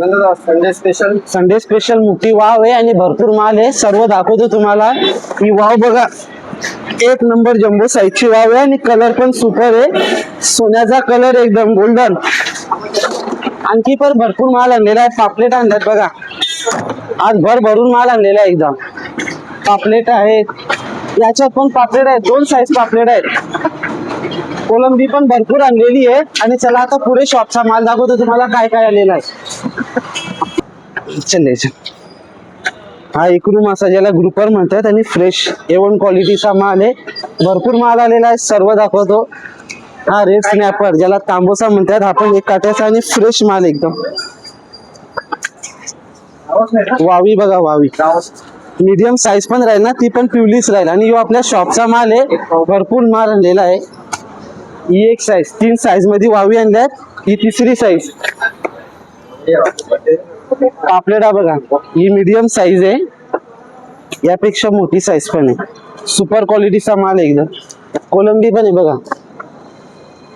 Sunday special मोठी wow आहे आणि भरपूर माल आहे. सर्व दाखवतो तुम्हाला. ही वाव बघा, एक नंबर जम्बो साईजची वाव आहे आणि कलर पण सुपर आहे. सोन्याचा कलर एकदम गोल्डन. आणखी पण भरपूर माल आणलेला आहे. पापलेट आणल्यात बघा, आज भरून माल आणलेला आहे. एकदम पापलेट आहेत, याच्यात पण पापलेट आहेत. 2 साईज पापलेट आहेत. कोलंबी पण भरपूर आणलेली आहे. आणि चला आता पुढे शॉपचा माल दाखवतो तुम्हाला काय काय आलेला आहे. चल हा इकडून मासा ज्याला ग्रुपर म्हणतात आणि फ्रेश A1 क्वालिटीचा माल आहे. भरपूर माल आलेला आहे. सर्व दाखवतो. हा रेड स्नॅपर ज्याला तांबोसा म्हणतात, हा पण एक काट्याचा आणि फ्रेश माल एकदम. वावी बघा, वावी मीडियम साईज पण राहील ना, ती पण पिवलीच राहील. आणि यो आपल्या शॉपचा माल आहे. भरपूर माल आणलेला आहे. ही एक साईज, 3 साईज मध्ये वावी आणल्यात. ही तिसरी साईज. पापलेट बघा, ही मीडियम साईज आहे. यापेक्षा मोठी साईज पण आहे. सुपर क्वालिटीचा माल आहे एकदम. कोलंबी पण आहे बघा,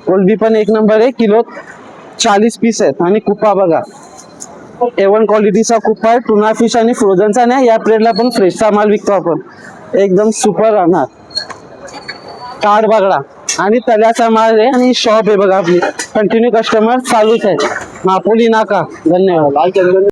कोलंबी पण एक नंबर आहे. किलो 40 पीस आहेत. आणि कुप्पा बघा, A1 क्वालिटीचा कुप्पा आहे. टुना फिश आणि फ्रोझनचा नाही, या प्लेटला पण फ्रेशचा माल विकतो आपण. एकदम सुपर राहणार. ताड बघा आणि तल्याचा माल आहे. आणि शॉप आहे बघा आपली, कंटिन्यू कस्टमर चालूच आहे. मापोली नाका. धन्यवाद.